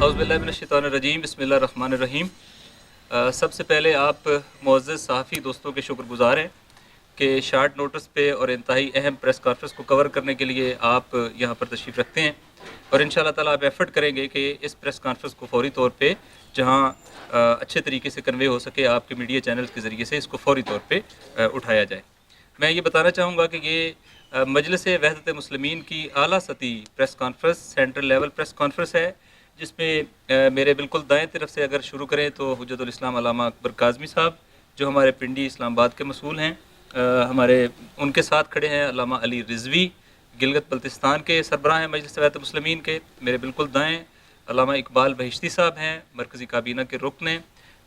اعوذ باللہ من الشیطان الرجیم، بسم اللہ الرحمن الرحیم۔ سب سے پہلے آپ معزز صحافی دوستوں کے شکر گزار ہیں کہ شارٹ نوٹس پہ اور انتہائی اہم پریس کانفرنس کو کور کرنے کے لیے آپ یہاں پر تشریف رکھتے ہیں، اور انشاءاللہ تعالیٰ آپ ایفرٹ کریں گے کہ اس پریس کانفرنس کو فوری طور پہ جہاں اچھے طریقے سے کنوے ہو سکے آپ کے میڈیا چینلز کے ذریعے سے اس کو فوری طور پہ اٹھایا جائے۔ میں یہ بتانا چاہوں گا کہ یہ مجلس وحدت مسلمین کی اعلیٰ سطحی press conference, central level press conference ہے، جس میں میرے بالکل دائیں طرف سے اگر شروع کریں تو حجت الاسلام علامہ اکبر کاظمی صاحب جو ہمارے پنڈی اسلام آباد کے مسئول ہیں، ہمارے ان کے ساتھ کھڑے ہیں علامہ علی رضوی گلگت بلتستان کے سربراہ ہیں مجلس وحدت مسلمین کے، میرے بالکل دائیں علامہ اقبال بہشتی صاحب ہیں مرکزی کابینہ کے رکن ہیں،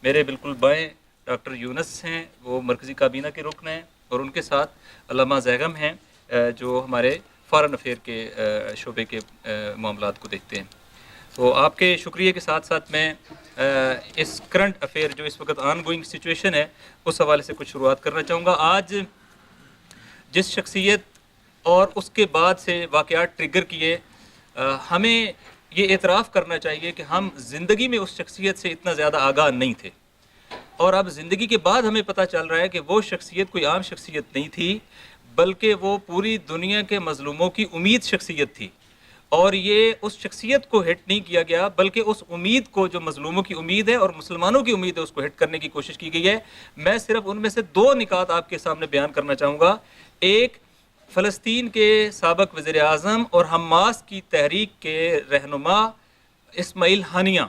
میرے بالکل بائیں ڈاکٹر یونس ہیں وہ مرکزی کابینہ کے رکن ہیں، اور ان کے ساتھ علامہ زیغم ہیں جو ہمارے فارن افیئر کے شعبے کے معاملات کو دیکھتے ہیں۔ تو آپ کے شکریہ کے ساتھ ساتھ میں اس کرنٹ افیئر جو اس وقت آن گوئنگ سچویشن ہے اس حوالے سے کچھ شروعات کرنا چاہوں گا۔ آج جس شخصیت اور اس کے بعد سے واقعات ٹریگر کیے، ہمیں یہ اعتراف کرنا چاہیے کہ ہم زندگی میں اس شخصیت سے اتنا زیادہ آگاہ نہیں تھے، اور اب زندگی کے بعد ہمیں پتہ چل رہا ہے کہ وہ شخصیت کوئی عام شخصیت نہیں تھی، بلکہ وہ پوری دنیا کے مظلوموں کی امید شخصیت تھی، اور یہ اس شخصیت کو ہٹ نہیں کیا گیا بلکہ اس امید کو جو مظلوموں کی امید ہے اور مسلمانوں کی امید ہے اس کو ہٹ کرنے کی کوشش کی گئی ہے۔ میں صرف ان میں سے دو نکات آپ کے سامنے بیان کرنا چاہوں گا۔ ایک، فلسطین کے سابق وزیر اعظم اور حماس کی تحریک کے رہنما اسماعیل ہانیہ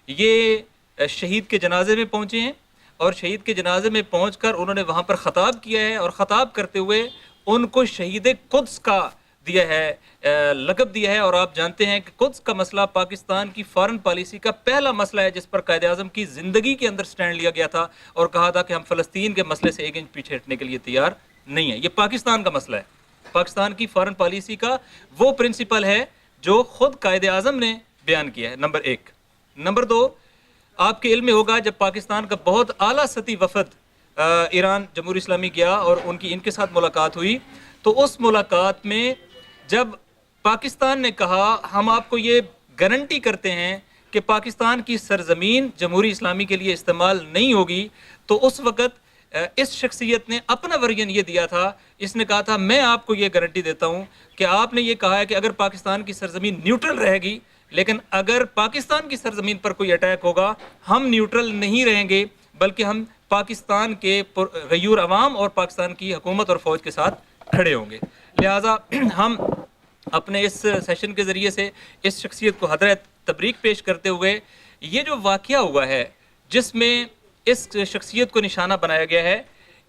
یہ شہید کے جنازے میں پہنچے ہیں، اور شہید کے جنازے میں پہنچ کر انہوں نے وہاں پر خطاب کیا ہے، اور خطاب کرتے ہوئے ان کو شہید قدس کا دیا ہے، لقب دیا ہے، اور آپ جانتے ہیں کہ قدس کا مسئلہ پاکستان کی فارن پالیسی کا پہلا مسئلہ ہے جس پر قائد اعظم کی زندگی کے اندر سٹینڈ لیا گیا تھا اور کہا تھا کہ ہم فلسطین کے مسئلے سے ایک انچ پیچھے ہٹنے کے لیے تیار نہیں ہیں۔ یہ پاکستان کا مسئلہ ہے، پاکستان کی فارن پالیسی کا وہ پرنسپل ہے جو خود قائد اعظم نے بیان کیا ہے، نمبر ایک۔ نمبر دو، آپ کے علم میں ہوگا جب پاکستان کا بہت اعلیٰ سطحی وفد ایران جمہوری اسلامی گیا اور ان کے ساتھ ملاقات ہوئی، تو اس ملاقات میں جب پاکستان نے کہا ہم آپ کو یہ گارنٹی کرتے ہیں کہ پاکستان کی سرزمین جمہوری اسلامی کے لیے استعمال نہیں ہوگی، تو اس وقت اس شخصیت نے اپنا ورژن یہ دیا تھا، اس نے کہا تھا میں آپ کو یہ گارنٹی دیتا ہوں کہ آپ نے یہ کہا ہے کہ اگر پاکستان کی سرزمین نیوٹرل رہے گی، لیکن اگر پاکستان کی سرزمین پر کوئی اٹیک ہوگا ہم نیوٹرل نہیں رہیں گے بلکہ ہم پاکستان کے غیور عوام اور پاکستان کی حکومت اور فوج کے ساتھ کھڑے ہوں گے۔ لہٰذا ہم اپنے اس سیشن کے ذریعے سے اس شخصیت کو ہدایت تبریک پیش کرتے ہوئے یہ جو واقعہ ہوا ہے جس میں اس شخصیت کو نشانہ بنایا گیا ہے،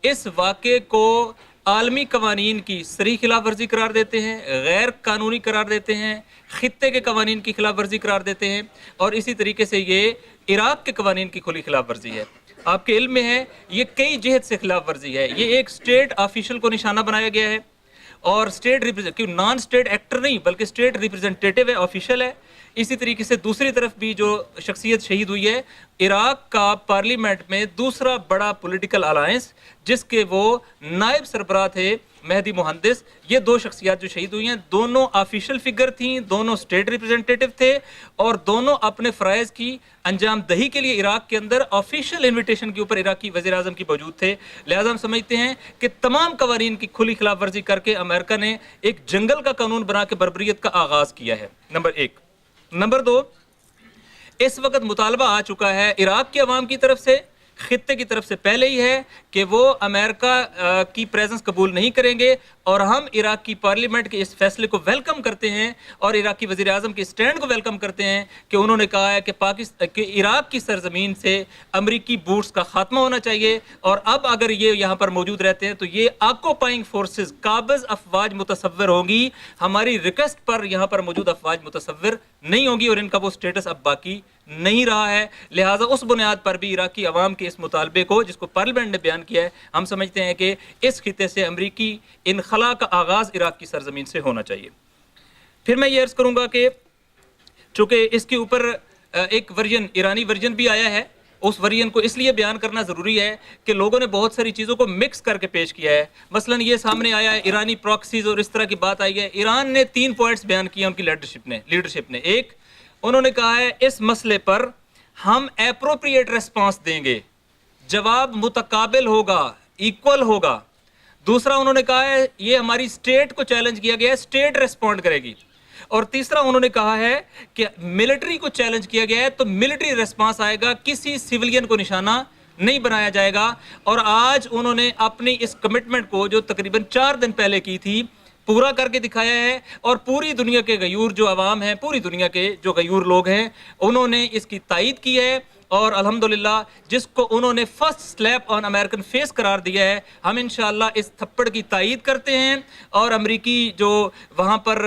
اس واقعے کو عالمی قوانین کی صریح خلاف ورزی قرار دیتے ہیں، غیر قانونی قرار دیتے ہیں، خطے کے قوانین کی خلاف ورزی قرار دیتے ہیں، اور اسی طریقے سے یہ عراق کے قوانین کی کھلی خلاف ورزی ہے۔ آپ کے علم میں ہے یہ کئی جہت سے خلاف ورزی ہے، یہ ایک اسٹیٹ آفیشل کو نشانہ بنایا گیا ہے، اور اسٹیٹ نان اسٹیٹ ایکٹر نہیں بلکہ اسٹیٹ ریپرزنٹیٹیو ہے، آفیشل ہے۔ اسی طریقے سے دوسری طرف بھی جو شخصیت شہید ہوئی ہے، عراق کا پارلیمنٹ میں دوسرا بڑا پولیٹیکل الائنس جس کے وہ نائب سربراہ تھے مہدی مہندس، یہ دو شخصیات جو شہید ہوئی ہیں دونوں آفیشل فگر تھیں، دونوں اسٹیٹ ریپرزنٹیٹیو تھے، اور دونوں اپنے فرائض کی انجام دہی کے لیے عراق کے اندر آفیشل انویٹیشن کے اوپر عراقی وزیر اعظم کی موجود تھے۔ لہٰذا ہم سمجھتے ہیں کہ تمام قوانین کی کھلی خلاف ورزی کر کے امریکہ نے ایک جنگل کا قانون بنا کے بربریت کا آغاز کیا ہے، نمبر ایک۔ نمبر دو، اس وقت مطالبہ آ چکا ہے عراق کے عوام کی طرف سے، خطے کی طرف سے پہلے ہی ہے کہ وہ امریکہ کی پریزنس قبول نہیں کریں گے، اور ہم عراق کی پارلیمنٹ کے اس فیصلے کو ویلکم کرتے ہیں اور عراقی وزیر اعظم کے اسٹینڈ کو ویلکم کرتے ہیں کہ انہوں نے کہا ہے کہ عراق کی سرزمین سے امریکی بوٹس کا خاتمہ ہونا چاہیے، اور اب اگر یہ یہاں پر موجود رہتے ہیں تو یہ آکوپائنگ فورسز قابض افواج متصور ہوں گی، ہماری ریکویسٹ پر یہاں پر موجود افواج متصور نہیں ہوں گی، اور ان کا وہ سٹیٹس اب باقی نہیں رہا ہے۔ لہٰذا اس بنیاد پر بھی عراقی عوام کے اس مطالبے کو جس کو پارلیمنٹ نے بیان کیا ہے، ہم سمجھتے ہیں کہ اس خطے سے امریکی انخلا کا آغاز عراق کی سرزمین سے ہونا چاہیے۔ پھر میں یہ عرض کروں گا کہ چونکہ اس کے اوپر ایک ورژن ایرانی ورژن بھی آیا ہے، اس ورژن کو اس لیے بیان کرنا ضروری ہے کہ لوگوں نے بہت ساری چیزوں کو مکس کر کے پیش کیا ہے۔ مثلا یہ سامنے آیا ہے ایرانی پراکسیز اور اس طرح کی بات آئی ہے۔ ایران نے 3 پوائنٹس بیان کیے ان کی لیڈرشپ نے۔ ایک، انہوں نے کہا ہے اس مسئلے پر ہم اپروپریٹ ریسپانس دیں گے، جواب متقابل ہوگا، ایکول ہوگا۔ دوسرا انہوں نے کہا ہے یہ ہماری اسٹیٹ کو چیلنج کیا گیا ہے، اسٹیٹ ریسپونڈ کرے گی۔ اور تیسرا انہوں نے کہا ہے کہ ملٹری کو چیلنج کیا گیا ہے تو ملٹری ریسپانس آئے گا، کسی سیولین کو نشانہ نہیں بنایا جائے گا۔ اور آج انہوں نے اپنی اس کمٹمنٹ کو جو تقریباً 4 دن پہلے کی تھی پورا کر کے دکھایا ہے، اور پوری دنیا کے غیور جو عوام ہیں، پوری دنیا کے جو غیور لوگ ہیں، انہوں نے اس کی تائید کی ہے۔ اور الحمدللہ جس کو انہوں نے فرسٹ سلیپ آن امریکن فیس قرار دیا ہے، ہم انشاءاللہ اس تھپڑ کی تائید کرتے ہیں۔ اور امریکی جو وہاں پر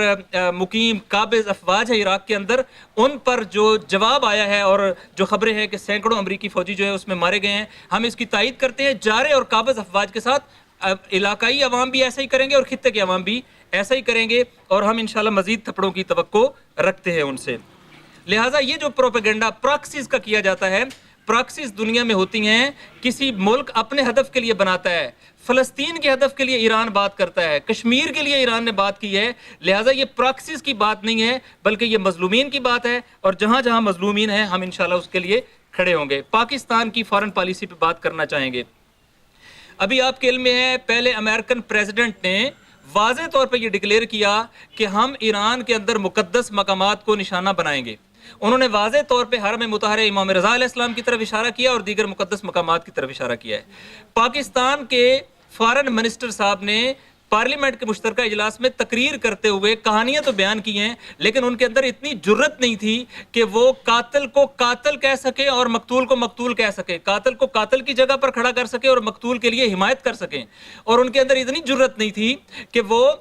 مقیم قابض افواج ہے عراق کے اندر، ان پر جو جواب آیا ہے اور جو خبریں ہیں کہ سینکڑوں امریکی فوجی جو ہے اس میں مارے گئے ہیں، ہم اس کی تائید کرتے ہیں۔ جارے اور قابض افواج کے ساتھ علاقائی عوام بھی ایسا ہی کریں گے اور خطے کے عوام بھی ایسا ہی کریں گے، اور ہم انشاءاللہ مزید تھپڑوں کی توقع رکھتے ہیں ان سے۔ لہٰذا یہ جو پروپیگنڈا پراکسیز کا کیا جاتا ہے، پراکسیز دنیا میں ہوتی ہیں، کسی ملک اپنے ہدف کے لیے بناتا ہے۔ فلسطین کے ہدف کے لیے ایران بات کرتا ہے، کشمیر کے لیے ایران نے بات کی ہے۔ لہٰذا یہ پراکسیز کی بات نہیں ہے بلکہ یہ مظلومین کی بات ہے، اور جہاں جہاں مظلومین ہیں ہم انشاءاللہ اس کے لیے کھڑے ہوں گے۔ پاکستان کی فارن پالیسی پہ بات کرنا چاہیں گے۔ ابھی آپ کے علم میں ہے پہلے امریکن پریزیڈنٹ نے واضح طور پہ یہ ڈکلیئر کیا کہ ہم ایران کے اندر مقدس مقامات کو نشانہ بنائیں گے۔ انہوں نے واضح طور پہ حرم مطہر امام رضا علیہ السلام کی طرف اشارہ کیا اور دیگر مقدس مقامات کی طرف اشارہ کیا ہے۔ پاکستان کے فارن منسٹر صاحب نے پارلیمنٹ کے مشترکہ اجلاس میں تقریر کرتے ہوئے کہانیاں تو بیان کی ہیں، لیکن ان کے اندر اتنی جرت نہیں تھی کہ وہ قاتل کو قاتل کہہ سکے اور مقتول کو مقتول کہہ سکے، قاتل کو قاتل کی جگہ پر کھڑا کر سکے اور مقتول کے لیے حمایت کر سکیں۔ اور ان کے اندر اتنی جرت نہیں تھی کہ وہ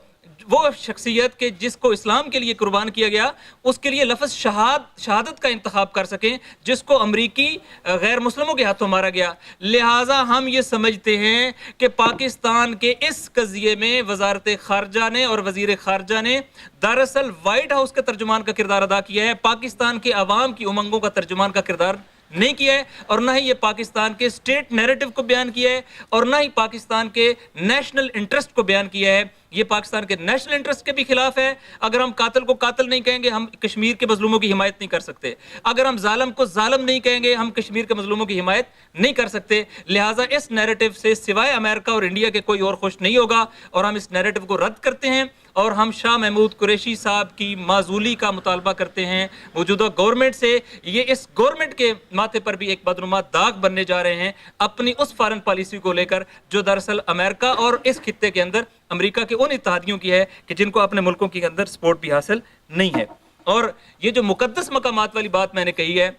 شخصیت کے جس کو اسلام کے لیے قربان کیا گیا اس کے لیے لفظ شہادت کا انتخاب کر سکیں، جس کو امریکی غیر مسلموں کے ہاتھوں مارا گیا۔ لہٰذا ہم یہ سمجھتے ہیں کہ پاکستان کے اس قضیے میں وزارت خارجہ نے اور وزیر خارجہ نے دراصل وائٹ ہاؤس کے ترجمان کا کردار ادا کیا ہے، پاکستان کے عوام کی امنگوں کا ترجمان کا کردار نہیں کیا ہے، اور نہ ہی یہ پاکستان کے اسٹیٹ نیریٹو کو بیان کیا ہے، اور نہ ہی پاکستان کے نیشنل انٹرسٹ کو بیان کیا ہے۔ یہ پاکستان کے نیشنل انٹرسٹ کے بھی خلاف ہے۔ اگر ہم قاتل کو قاتل نہیں کہیں گے ہم کشمیر کے مظلوموں کی حمایت نہیں کر سکتے، اگر ہم ظالم کو ظالم نہیں کہیں گے ہم کشمیر کے مظلوموں کی حمایت نہیں کر سکتے۔ لہٰذا اس نیریٹو سے سوائے امریکہ اور انڈیا کے کوئی اور خوش نہیں ہوگا، اور ہم اس نیریٹو کو رد کرتے ہیں، اور ہم شاہ محمود قریشی صاحب کی معزولی کا مطالبہ کرتے ہیں موجودہ گورنمنٹ سے۔ یہ اس گورنمنٹ کے ماتھے پر بھی ایک بدنما داغ بننے جا رہے ہیں اپنی اس فارن پالیسی کو لے کر جو دراصل امریکہ اور اس خطے کے اندر امریکہ کے ان اتحادیوں کی ہے کہ جن کو اپنے ملکوں کے اندر سپورٹ بھی حاصل نہیں ہے۔ اور یہ جو مقدس مقامات والی بات میں نے کہی ہے،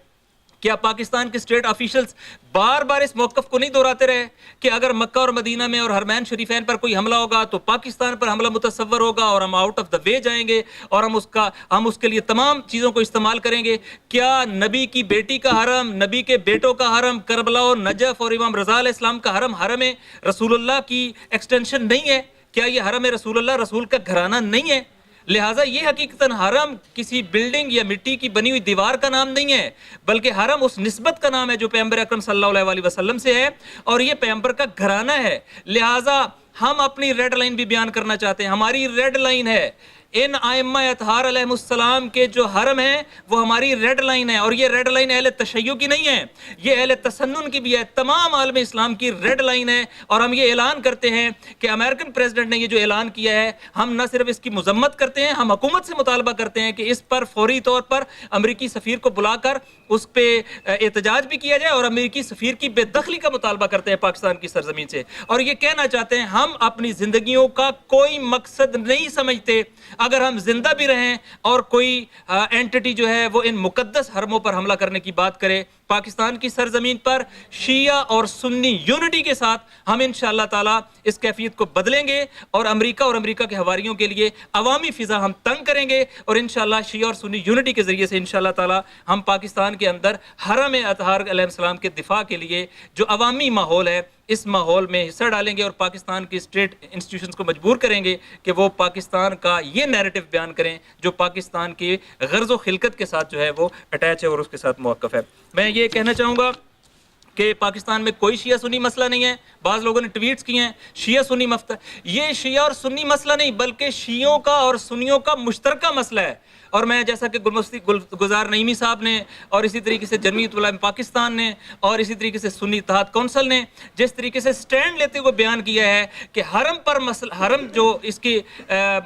کیا پاکستان کے اسٹیٹ آفیشلز بار بار اس موقف کو نہیں دہراتے رہے کہ اگر مکہ اور مدینہ میں اور حرمین شریفین پر کوئی حملہ ہوگا تو پاکستان پر حملہ متصور ہوگا اور ہم آؤٹ آف دا وے جائیں گے اور ہم اس کے لیے تمام چیزوں کو استعمال کریں گے؟ کیا نبی کی بیٹی کا حرم، نبی کے بیٹوں کا حرم، کربلا اور نجف اور امام رضا علیہ السلام کا حرم رسول اللہ کی ایکسٹینشن نہیں ہے؟ کیا یہ حرم رسول اللہ رسول کا گھرانہ نہیں ہے؟ لہٰذا یہ حقیقتاً حرم کسی بلڈنگ یا مٹی کی بنی ہوئی دیوار کا نام نہیں ہے، بلکہ حرم اس نسبت کا نام ہے جو پیغمبر اکرم صلی اللہ علیہ وسلم سے ہے، اور یہ پیغمبر کا گھرانہ ہے۔ لہٰذا ہم اپنی ریڈ لائن بھی بیان کرنا چاہتے ہیں۔ ہماری ریڈ لائن ہے ان ائمہ اطہار علیہ السلام کے جو حرم ہیں وہ ہماری ریڈ لائن ہے، اور یہ ریڈ لائن اہل تشیع کی نہیں ہے، یہ اہل تسنن کی بھی ہے، تمام عالم اسلام کی ریڈ لائن ہے۔ اور ہم یہ اعلان کرتے ہیں کہ امریکن پریزیڈنٹ نے یہ جو اعلان کیا ہے، ہم نہ صرف اس کی مذمت کرتے ہیں، ہم حکومت سے مطالبہ کرتے ہیں کہ اس پر فوری طور پر امریکی سفیر کو بلا کر اس پہ احتجاج بھی کیا جائے، اور امریکی سفیر کی بے دخلی کا مطالبہ کرتے ہیں پاکستان کی سرزمین سے، اور یہ کہنا چاہتے ہیں ہم اپنی زندگیوں کا کوئی مقصد نہیں سمجھتے اگر ہم زندہ بھی رہیں اور کوئی اینٹی جو ہے وہ ان مقدس حرموں پر حملہ کرنے کی بات کرے۔ پاکستان کی سرزمین پر شیعہ اور سنی یونٹی کے ساتھ ہم انشاءاللہ تعالی اس کیفیت کو بدلیں گے، اور امریکہ کے حواریوں کے لیے عوامی فضا ہم تنگ کریں گے، اور انشاءاللہ شیعہ اور سنی یونٹی کے ذریعے سے انشاءاللہ تعالی ہم پاکستان کے اندر حرم اطہار علیہ السلام کے دفاع کے لیے جو عوامی ماحول ہے اس ماحول میں حصہ ڈالیں گے، اور پاکستان کی اسٹیٹ انسٹیٹیوشنز کو مجبور کریں گے کہ وہ پاکستان کا یہ نیریٹو بیان کریں جو پاکستان کی غرض و خلقت کے ساتھ جو ہے وہ اٹیچ ہے اور اس کے ساتھ موقف ہے۔ میں یہ کہنا چاہوں گا کہ پاکستان میں کوئی شیعہ سنی مسئلہ نہیں ہے۔ بعض لوگوں نے ٹویٹس کیے ہیں شیعہ سنی یہ شیعہ اور سنی مسئلہ نہیں بلکہ شیعوں کا اور سنیوں کا مشترکہ مسئلہ ہے۔ اور میں جیسا کہ گلزار نعیمی صاحب نے اور اسی طریقے سے جمعیت علماء پاکستان نے اور اسی طریقے سے سنی اتحاد کونسل نے جس طریقے سے سٹینڈ لیتے ہوئے بیان کیا ہے کہ حرم پر حرم جو اس کی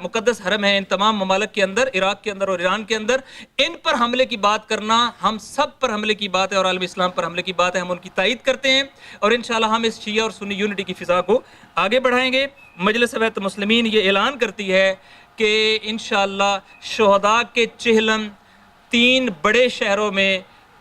مقدس حرم ہے ان تمام ممالک کے اندر، عراق کے اندر اور ایران کے اندر، ان پر حملے کی بات کرنا ہم سب پر حملے کی بات ہے اور عالم اسلام پر حملے کی بات ہے، ہم ان کی تائید کرتے ہیں اور انشاءاللہ ہم اس شیعہ اور سنی یونٹی کی فضا کو آگے بڑھائیں گے۔ مجلس اتحاد مسلمین یہ اعلان کرتی ہے کہ انشاءاللہ شہداء کے چہلم 3 بڑے شہروں میں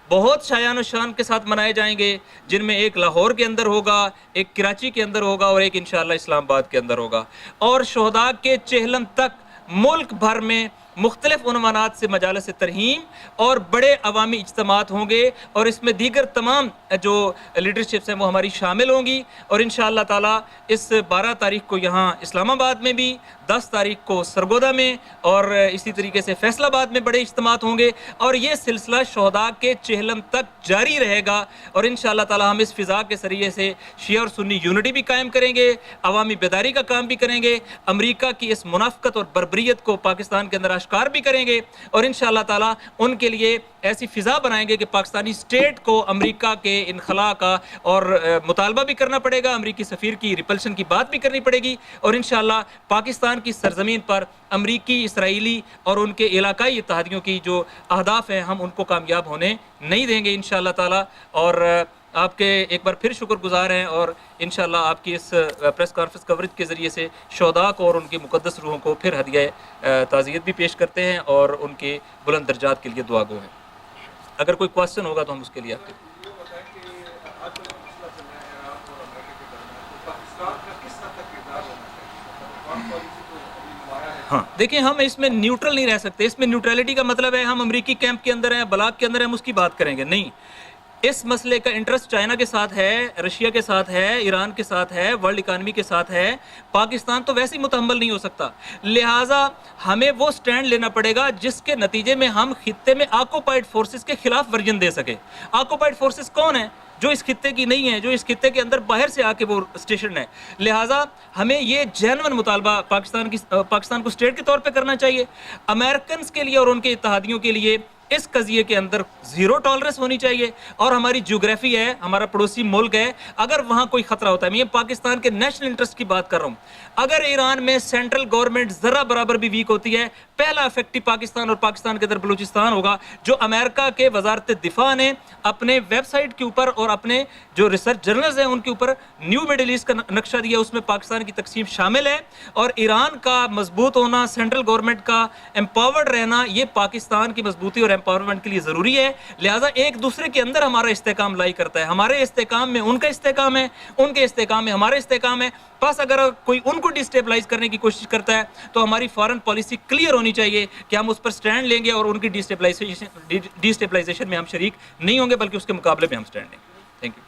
بہت شایان و شان کے ساتھ منائے جائیں گے، جن میں ایک لاہور کے اندر ہوگا، ایک کراچی کے اندر ہوگا اور ایک انشاءاللہ اسلام آباد کے اندر ہوگا، اور شہداء کے چہلم تک ملک بھر میں مختلف عنوانات سے مجالس ترحیم اور بڑے عوامی اجتماعات ہوں گے اور اس میں دیگر تمام جو لیڈرشپس ہیں وہ ہماری شامل ہوں گی، اور انشاءاللہ تعالی اس 12 تاریخ کو یہاں اسلام آباد میں بھی، 10 تاریخ کو سرگودا میں اور اسی طریقے سے فیصل آباد میں بڑے اجتماعات ہوں گے، اور یہ سلسلہ شہداء کے چہلم تک جاری رہے گا، اور انشاءاللہ تعالی ہم اس فضا کے ذریعے سے شیعہ اور سنی یونٹی بھی قائم کریں گے، عوامی بیداری کا کام بھی کریں گے، امریکہ کی اس منافقت اور بربریت کو پاکستان کے اندر اشکار بھی کریں گے، اور انشاءاللہ تعالی ان کے لیے ایسی فضا بنائیں گے کہ پاکستانی اسٹیٹ کو امریکہ کے انخلاء کا اور مطالبہ بھی کرنا پڑے گا، امریکی سفیر کی ریپلشن کی بات بھی کرنی پڑے گی، اور انشاءاللہ پاکستان کی سرزمین پر امریکی، اسرائیلی اور ان کے علاقائی اتحادیوں کی جو اہداف ہیں ہم ان کو کامیاب ہونے نہیں دیں گے انشاءاللہ تعالی۔ اور آپ کے ایک بار پھر شکر گزار ہیں، اور انشاءاللہ آپ کی اس پریس کانفرنس کوریج کے ذریعے سے شہداء کو اور ان کی مقدس روحوں کو پھر ہدیہ تعزیت بھی پیش کرتے ہیں اور ان کے بلند درجات کے لیے دعا گو ہیں۔ اگر کوئی کوسچن ہوگا تو ہم اس کے لیے آپ کے ہاں دیکھیں، ہم اس میں نیوٹرل نہیں رہ سکتے۔ اس میں نیوٹرلٹی کا مطلب ہے ہم امریکی کیمپ کے اندر ہیں، بلاک کے اندر ہیں، ہم اس کی بات کریں گے، نہیں۔ اس مسئلے کا انٹرسٹ چائنا کے ساتھ ہے، رشیا کے ساتھ ہے، ایران کے ساتھ ہے، ورلڈ اکانومی کے ساتھ ہے، پاکستان تو ویسے ہی متحمل نہیں ہو سکتا، لہٰذا ہمیں وہ سٹینڈ لینا پڑے گا جس کے نتیجے میں ہم خطے میں آکوپائڈ فورسز کے خلاف ورجن دے سکے۔ آکوپائڈ فورسز کون ہیں؟ جو اس خطے کی نہیں ہے، جو اس خطے کے اندر باہر سے آ کے وہ اسٹیشن ہے، لہٰذا ہمیں یہ جینون مطالبہ پاکستان کو اسٹیٹ کے طور پہ کرنا چاہیے۔ امریکنز کے لیے اور ان کے اتحادیوں کے لیے اس قضیے کے اندر زیرو ٹالرنس ہونی چاہیے، اور ہماری جغرافی ہے، ہمارا پڑوسی ملک ہے، اگر وہاں کوئی خطرہ ہوتا ہے، میں پاکستان کے نیشنل انٹرسٹ کی بات کر رہا ہوں، اگر ایران میں سینٹرل گورنمنٹ ذرا برابر بھی ویک ہوتی ہے، پہلا افیکٹی پاکستان اور پاکستان کے اندر بلوچستان ہوگا، جو امریکہ کے وزارت دفاع نے اپنے ویب سائٹ کے اوپر اور اپنے جو ریسرچ جرنلز ہیں ان کے اوپر نیو مڈل ایسٹ کا نقشہ دیا، اس میں پاکستان کی تقسیم شامل ہے، اور ایران کا مضبوط ہونا، سینٹرل گورنمنٹ کا امپاورڈ رہنا، یہ پاکستان کی مضبوطی اور امپاورمنٹ کے لیے ضروری ہے، لہٰذا ایک دوسرے کے اندر ہمارا استحکام لائی کرتا ہے، ہمارے استحکام میں ان کا استحکام ہے، ان کے استحکام میں ہمارا استحکام ہے، بس اگر کوئی ان کو ڈسٹیبلائز کرنے کی کوشش کرتا ہے تو ہماری فارن پالیسی کلیئر ہونی چاہیے کہ ہم اس پر سٹینڈ لیں گے اور ان کی ڈسٹیبلائزیشن میں ہم شریک نہیں ہوں گے، بلکہ اس کے مقابلے میں ہم سٹینڈ لیں گے۔ Thank you.